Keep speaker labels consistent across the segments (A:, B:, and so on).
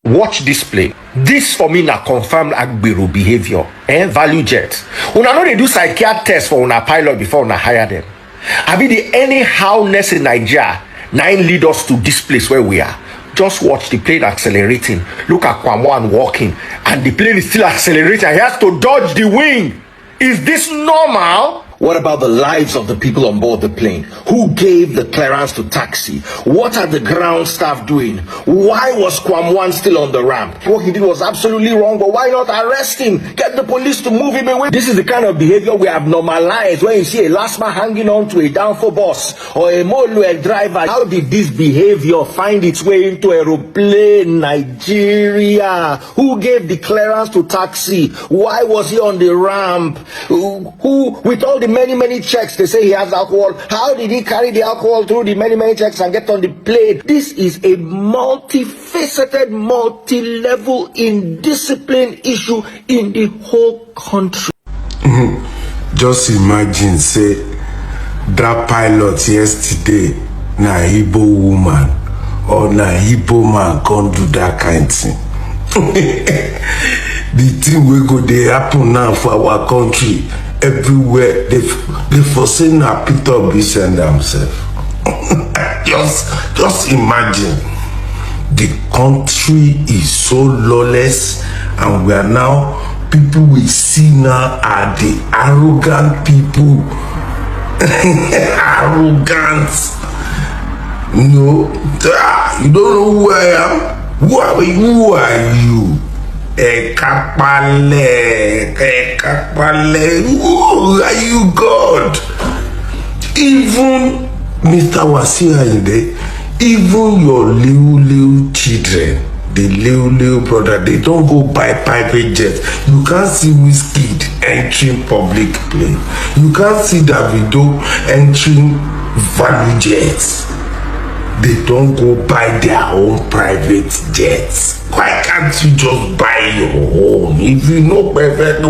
A: Watch this play. This for me na confirmed Agbero behavior. ValueJet. Una know they do psychiatric test for una pilot before una hire them. I mean the anyhowness in Nigeria now lead us to this place where we are. Just watch the plane accelerating. Look at Kwamwan walking, and the plane is still accelerating. He has to dodge the wing. Is this normal? What about the lives of the people on board the plane? Who gave the clearance to taxi? What are the ground staff doing? Why was Kwamwan still on the ramp? What he did was absolutely wrong, but why not arrest him? Get the police to move him away. This is the kind of behavior we have normalized when you see a last man hanging on to a downfall bus or a Moluel driver. How did this behavior find its way into aeroplane Nigeria? Who gave the clearance to taxi? Why was he on the ramp? Who with all the many checks they say he has alcohol, how did he carry the alcohol through the many checks and get on the plane? This is a multifaceted, multi-level, indisciplined issue in the whole country.
B: Just imagine, say, that pilot yesterday, na Igbo woman, or na Igbo man can't do that kind of thing. The thing will go they happen now for our country. Everywhere they foresee a Peter Obi and themselves. just imagine, the country is so lawless, and we are now, people we see now are the arrogant people. Arrogance. You don't know who I am. Who are you? Ekapale, who are you, God? Even Mr. Wasiu Ayinde, even your little children, the little brother, they don't go buy private jets. You can't see Wizkid entering public plane. You can't see Davido entering ValueJet. They don't go buy their own private jets. Why can't you just buy your own? If you know perfect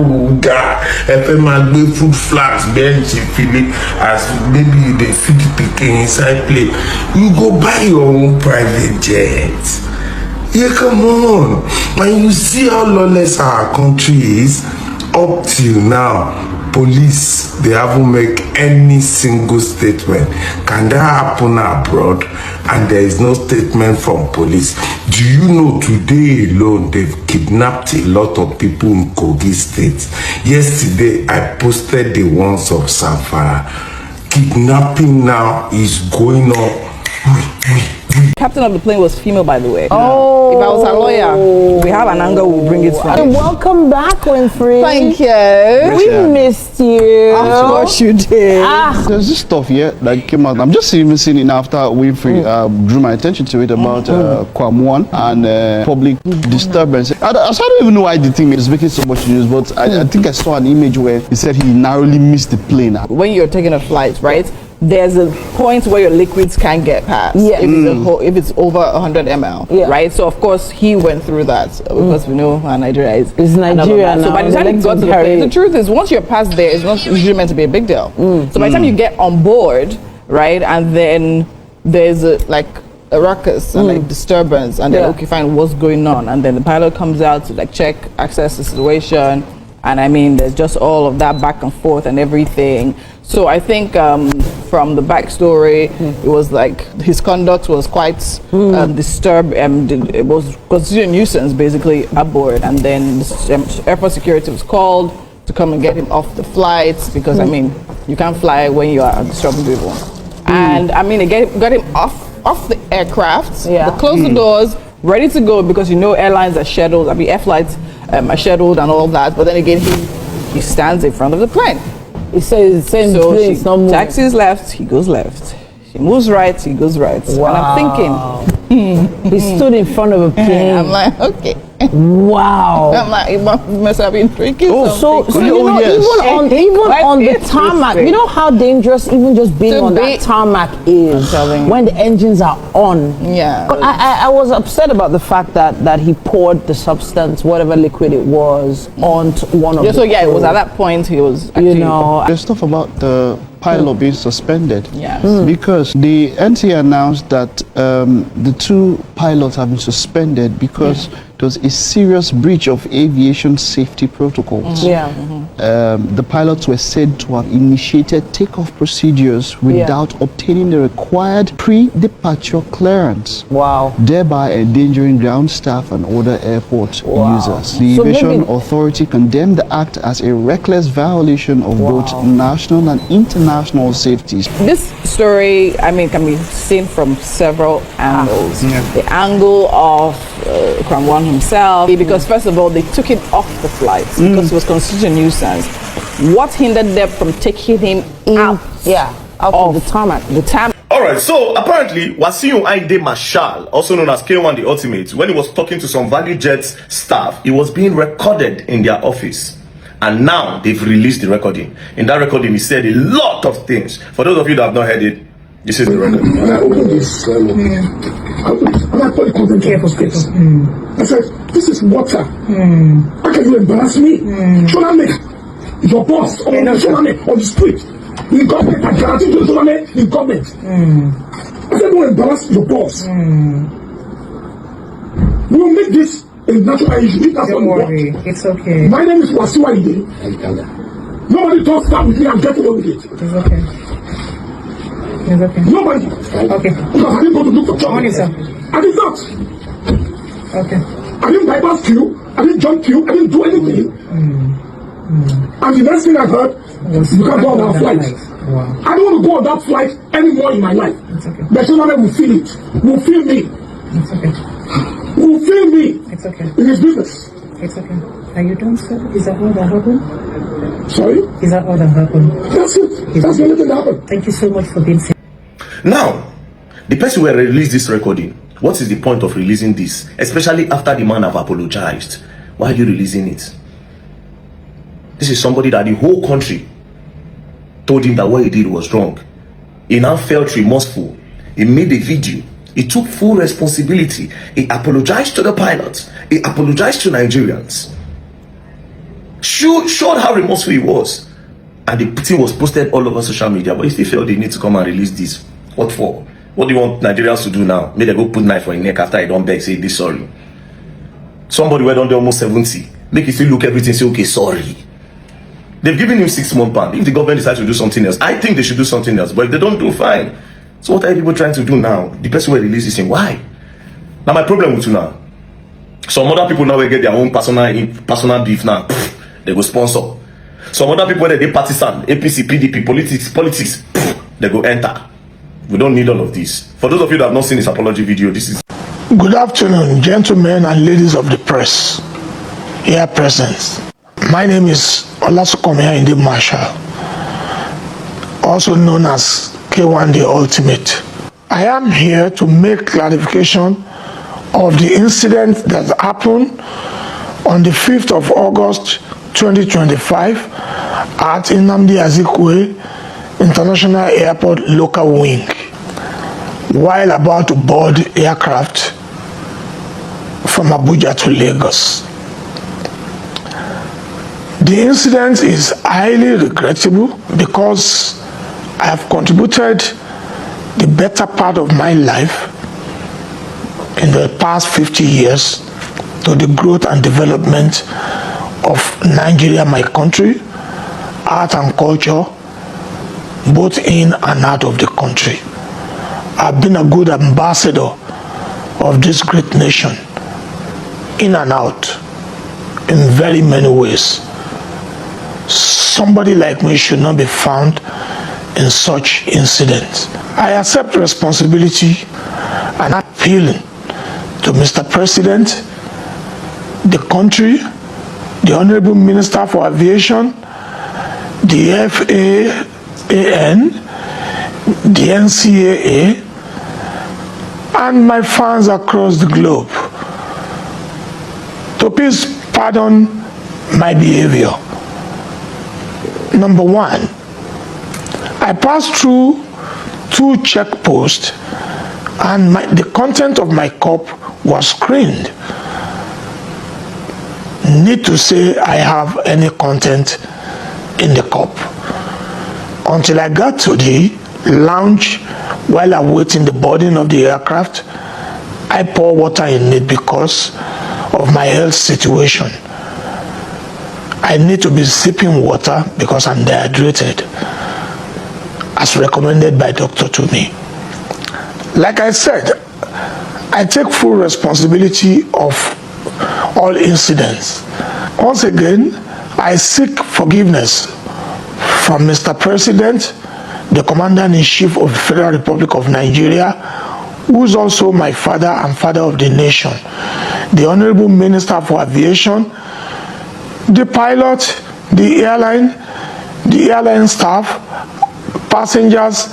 B: if a man go food flask, bench feeling as maybe they feed picking inside plane, you go buy your own private jet. Yeah, come on. And you see how lawless our country is up till now. Police, they haven't make any single statement. Can that happen abroad and there is no statement from police? Do you know today alone they've kidnapped a lot of people in Kogi State? Yesterday I posted the ones of Zamfara. Kidnapping now is going on.
C: Captain of the plane was female, by the way. Oh. If I was a lawyer, we have an angle, we'll bring it from.
D: And welcome back, Winfrey.
C: Thank you.
D: We missed you.
C: Of course you did.
E: There's this stuff here that came out. I'm just even seeing it after Winfrey drew my attention to it about Kwamwan and public disturbance. I don't even know why the thing is making so much news, but I think I saw an image where he said he narrowly missed the plane.
C: When you're taking a flight, right? There's a point where your liquids can't get past. Yeah. If it's over 100 ml, yeah. Right? So of course he went through that because we know Nigeria is
D: Nigeria now.
C: So by the time you got to the plane, the truth is once you're past there, it's not usually meant to be a big deal. So by the time you get on board, right, and then there's a ruckus and like disturbance, and then okay, fine, what's going on? And then the pilot comes out to like check, assess the situation, and I mean there's just all of that back and forth and everything. So I think from the backstory, it was like his conduct was quite disturbed. It was considered a nuisance basically aboard, and then airport security was called to come and get him off the flights because I mean you can't fly when you are disturbing people. And I mean they got him off the aircraft. They closed the doors, ready to go because you know airlines are scheduled. I mean air flights are scheduled and all that. But then again he stands in front of the plane.
D: He says so
C: taxis left, he goes left. She moves right, he goes right.
D: Wow.
C: And I'm thinking,
D: he stood in front of a plane.
C: I'm like, okay.
D: Wow.
C: I'm like, he must have been drinking
D: so you know, even on the tarmac, you know how dangerous even just being on that tarmac is when the engines are on.
C: Yeah.
D: I was upset about the fact that he poured the substance, whatever liquid it was, onto one of the
C: so it was at that point he was actually,
E: there's stuff about the pilot being suspended.
C: Yeah.
E: Because the NTA announced that the 2 pilots have been suspended because there was a serious breach of aviation safety protocols. The pilots were said to have initiated takeoff procedures without obtaining the required pre-departure clearance. Thereby endangering ground staff and other airport users. The Aviation Authority condemned the act as a reckless violation of both national and international safety.
C: This story, I mean, can be seen from several angles. The angle of Kwame himself, because first of all, they took him off the flight because it was considered a nuisance. What hindered them from taking him out of the tarmac?
A: Alright, so apparently Wasiu Ayinde Marshal, also known as K1 the Ultimate, when he was talking to some ValueJet staff, he was being recorded in their office. And now they've released the recording. In that recording, he said a lot of things. For those of you that have not heard it, this is the record.
F: When I opened this, I put the content careful space. I said, this is water. How can you embarrass me? Should I make your boss or on the street? The government, I guarantee you, the government. I said, don't embarrass your boss. We will make this a natural issue.
G: Don't worry, it's okay.
F: My name is Wasiu Ayinde. Nobody talks that with me, I'm getting on with it.
G: It's okay. It's okay.
F: Nobody.
G: Okay.
F: Because I didn't go to look for trouble. I did not.
G: Okay.
F: I didn't bypass queue. I didn't jump queue. I didn't do anything. And the next thing I heard was you can't go on that flight.
G: Wow.
F: I don't want to go on that flight anymore in my life.
G: It's okay.
F: The children will feel it. Will feel me.
G: It's okay.
F: Will feel me.
G: It's okay.
F: In his business.
G: It's okay. Are you done, sir? Is that all that happened?
F: Sorry?
G: Is that all that happened?
F: That's it. That's the only thing that happened.
G: Thank you so much for being safe.
A: Now, the person who released this recording, what is the point of releasing this? Especially after the man have apologized. Why are you releasing it? This is somebody that the whole country told him that what he did was wrong. He now felt remorseful. He made a video. He took full responsibility. He apologized to the pilots. He apologized to Nigerians. Showed how remorseful he was. And the thing was posted all over social media, but he still felt they need to come and release this. What for? What do you want Nigerians to do now? Maybe they go put knife on his neck after he don't beg, say this sorry. Somebody went on there almost 70. Make you still look everything, say okay, sorry. They've given him 6 months ban. If the government decides to do something else, I think they should do something else. But if they don't do, fine. So what are people trying to do now? The person will release this thing. Why? Now my problem with you now. Some other people now will get their own personal beef now. They go sponsor. Some other people whether they partisan, APC, PDP, politics, they go enter. We don't need all of this. For those of you that have not seen this apology video, this is.
F: Good afternoon, gentlemen and ladies of the press here present. My name is Wasiu Ayinde Marshal, also known as K1 the Ultimate. I am here to make clarification of the incident that happened on the 5th of August 2025 at Nnamdi Azikiwe International Airport local wing while about to board aircraft from Abuja to Lagos. The incident is highly regrettable because I have contributed the better part of my life in the past 50 years to the growth and development of Nigeria, my country, art and culture, both in and out of the country. I've been a good ambassador of this great nation, in and out, in very many ways. Somebody like me should not be found in such incidents. I accept responsibility and appealing to Mr. President, the country, the Honorable Minister for Aviation, the FAAN, the NCAA, and my fans across the globe to please pardon my behavior. Number one, I passed through 2 checkposts and the content of my cup was screened. Need to say I have any content in the cup until I got to the lounge while awaiting the boarding of the aircraft, I pour water in it because of my health situation. I need to be sipping water because I'm dehydrated, as recommended by doctor to me. Like I said, I take full responsibility of all incidents. Once again, I seek forgiveness from Mr. President, the Commander-in-Chief of the Federal Republic of Nigeria, who is also my father and father of the nation, the Honorable Minister for Aviation, the pilot, the airline staff, passengers,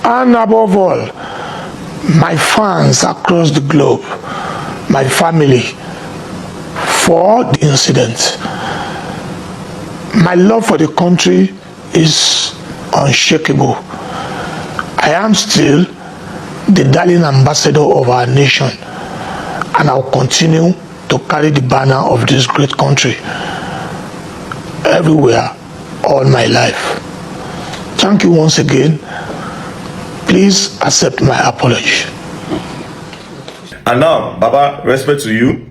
F: and above all, my fans across the globe, my family, for the incident. My love for the country is unshakable. I am still the darling ambassador of our nation, and I'll continue to carry the banner of this great country everywhere all my life. Thank you once again. Please accept my apology.
H: And now, Baba, respect to you.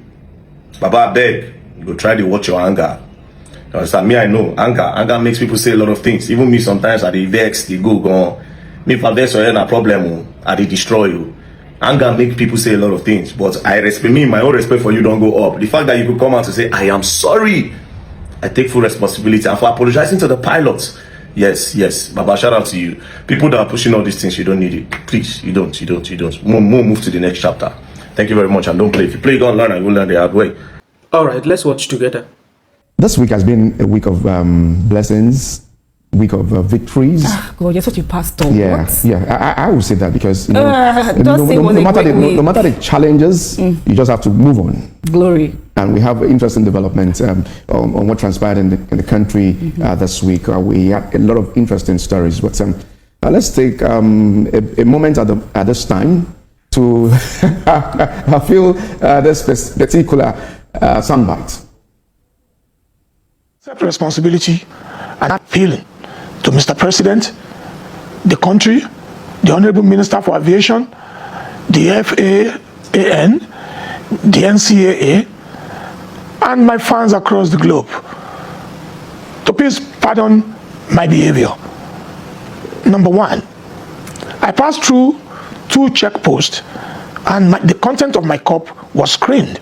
H: Baba, I beg, you go try to watch your anger. You understand? Me, I know anger makes people say a lot of things. Even me, sometimes I vex, they go. Me, if I vex or any problem, I destroy you. Anger makes people say a lot of things, but I respect me. My own respect for you don't go up. The fact that you could come out and say, I am sorry, I take full responsibility, and for apologizing to the pilots. Yes, Baba, shout out to you. People that are pushing all these things, you don't need it. Please, you don't. Move to the next chapter. Thank you very much, and don't play. If you play, you're gonna learn, and you'll learn the hard way.
I: All right, let's watch together.
J: This week has been a week of blessings, week of victories.
D: God, you're such a pastor.
J: Yeah,
D: what?
J: yeah. I would say that because no
D: no
J: matter the challenges, you just have to move on.
D: Glory.
J: And we have interesting developments on what transpired in the country this week. We had a lot of interesting stories. But let's take a moment at this time to feel this particular soundbite.
F: Accept responsibility and appealing to Mr. President, the country, the Honorable Minister for Aviation, the FAAN, the NCAA, and my fans across the globe to please pardon my behavior. Number one, I passed through 2 checkposts and the content of my cup was screened.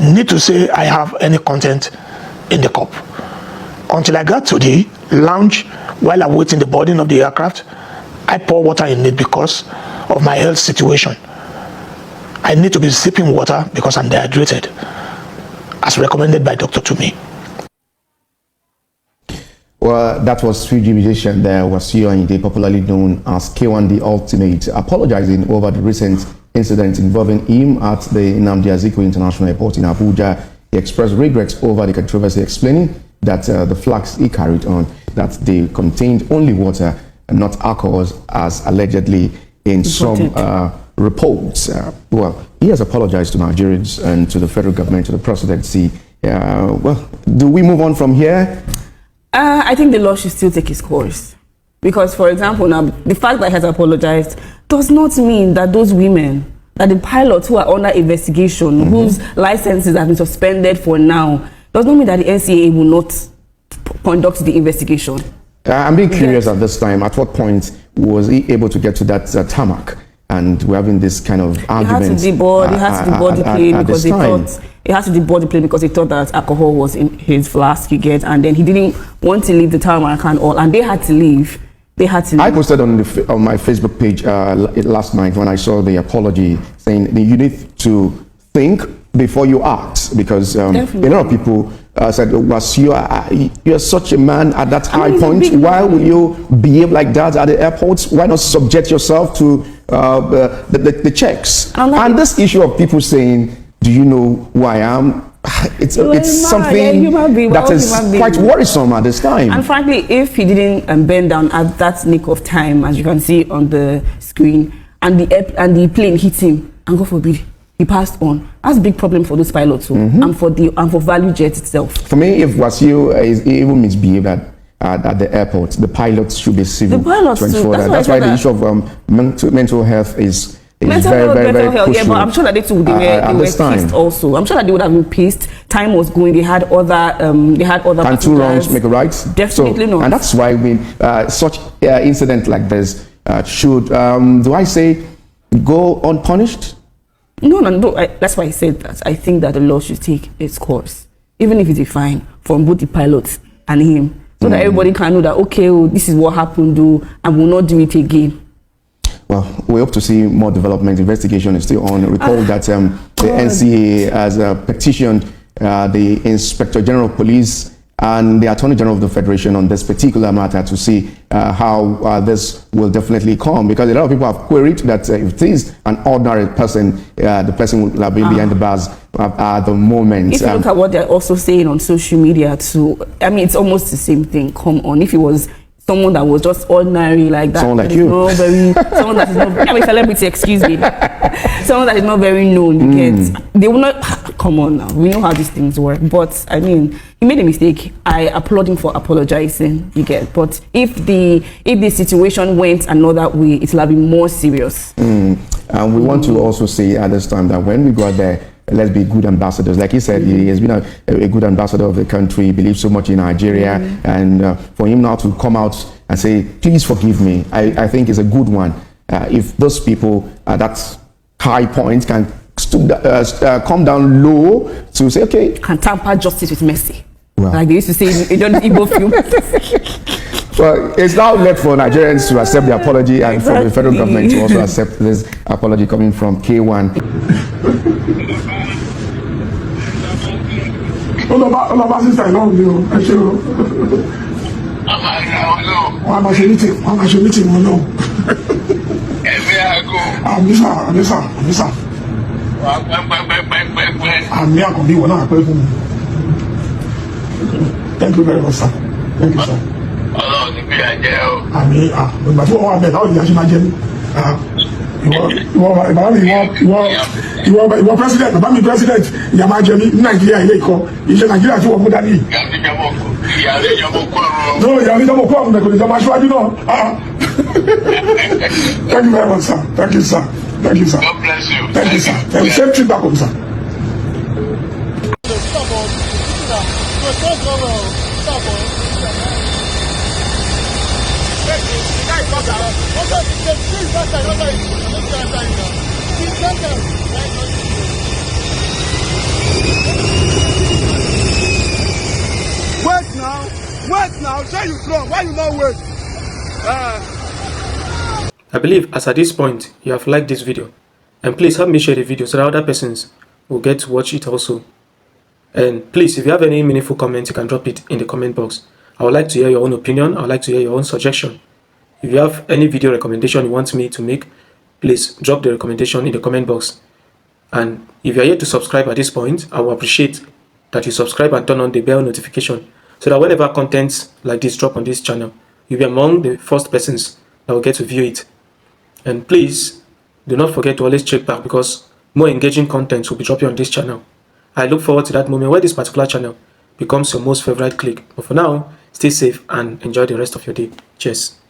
F: Need to say I have any content in the cup. Until I got to the lounge while awaiting the boarding of the aircraft, I pour water in it because of my health situation. I need to be sipping water because I'm dehydrated, as recommended by doctor to me.
J: Well, that was Fuji musician there, Wasiu Ayinde, popularly known as K1 the Ultimate, apologizing over the recent incident involving him at the Nnamdi Azikiwe International Airport in Abuja. He expressed regrets over the controversy, explaining that the flags he carried on, that they contained only water and not alcohols, as allegedly in some reports. Well, he has apologized to Nigerians and to the federal government, to the presidency. Well, do we move on from here?
K: I think the law should still take its course. Because, for example, now, the fact that he has apologized does not mean that those women, that the pilots who are under investigation, whose licenses have been suspended for now, does not mean that the NCAA will not conduct the investigation.
J: I'm being curious at this time, at what point was he able to get to that tarmac? And we're having this kind of argument.
K: He had to deboard the plane because he thought he had to deboard the plane because he thought that alcohol was in his flask, you get, and then he didn't want to leave the tarmac and all, and they had to leave. They had to leave.
J: I posted on my Facebook page last night when I saw the apology, saying that you need to think before you act, because a lot of people said, Wasiu, you're such a man at that high point. Why will you behave like that at the airports? Why not subject yourself to the checks? And this issue of people saying, do you know who I am? It's something that is quite worrisome at this time.
K: And frankly, if he didn't bend down at that nick of time, as you can see on the screen, and the plane hit him, and God forbid, he passed on. That's a big problem for those pilots too, and for ValueJet itself.
J: For me, if Wasiu is even misbehaved, at the airport. The pilots should be civil.
K: The pilots
J: to ensure
K: too.
J: That's why the issue of mental health is
K: mental
J: very,
K: health,
J: very, very
K: health,
J: crucial.
K: yeah, but I'm sure that they were pissed also. I'm sure that they would have been pissed. Time was going. They had other
J: Can two wrongs make a right?
K: Definitely not.
J: And that's why such incident like this should, do I say, go unpunished?
K: No. That's why I said that. I think that the law should take its course, even if it's a fine from both the pilots and him, so that everybody can know that, okay, this is what happened, and will not do it again.
J: Well, we hope to see more development. Investigation is still on. Recall that the NCA has petitioned the Inspector General of Police and the Attorney General of the Federation on this particular matter to see how this will definitely come, because a lot of people have queried that if it is an ordinary person, the person will have been behind the bars at the moment.
K: If you look at what they're also saying on social media too, I mean, it's almost the same thing. Come on, if it was someone that was just ordinary like that,
J: someone like you,
K: someone that is not, I'm a celebrity, excuse me, someone that is not very known, they will not, come on now, we know how these things work. But I mean, he made a mistake. I applaud him for apologizing, but if the situation went another way, it will have been more serious. And
J: we want to also say at this time that when we go out there, let's be good ambassadors. Like he said, he has been a good ambassador of the country. He believes so much in Nigeria, and for him now to come out and say, please forgive me, I think is a good one. If those people at that high point can come down low to say, okay,
K: can tamper justice with mercy,
J: well,
K: like they used to say in the Igbo film.
J: Well, it's now left for Nigerians to accept the apology, and for the federal government to also accept this apology coming from K1.
F: Ọlọ́ba sísá ìlọ́run mi o, ẹ ṣe o. Wọ́n á máa ṣe mítìn wọn náà.
L: Ẹ̀mí àgọ́.
F: Àmísà.
L: Wà pẹ́pẹ́pẹ́pẹ́pẹ́.
F: Àmì àkànbí wọn náà pẹ́ fún mi. Thank you very much, sir. Thank you, sir.
L: Ọlọ́run ní bí ajẹ́ o.
F: Àmì ìgbà tí wọ́n wà bẹ́ẹ̀ táwọn ìyá ṣe máa jẹ mí. Ìwọ president, bàbá mi president, ìyá máa jẹ mí ní Nàìjíríà ilé ìkọ́, iṣẹ́ Nàìjíríà tí wọ́n mú dání.
L: Ìyàlẹ́ ìjọba kú ọ̀run.
F: No, ìyàlẹ́ ìjọba kú ọ̀run, kò ní jọba aṣáájú náà. Thank you very much, sir. Thank you, sir. Thank you, sir.
L: God bless you.
F: Thank you, sir. And same trip back home, sir.
M: Wait now, say you come, why you not wait?
I: I believe as at this point you have liked this video, and please help me share the video so that other persons will get to watch it also. And please, if you have any meaningful comments, you can drop it in the comment box. I would like to hear your own opinion. I would like to hear your own suggestion. If you have any video recommendation you want me to make, please drop the recommendation in the comment box. And if you are yet to subscribe at this point, I will appreciate that you subscribe and turn on the bell notification so that whenever contents like this drop on this channel, you'll be among the first persons that will get to view it. And please do not forget to always check back, because more engaging content will be dropping on this channel. I look forward to that moment where this particular channel becomes your most favorite click. But for now, stay safe and enjoy the rest of your day. Cheers.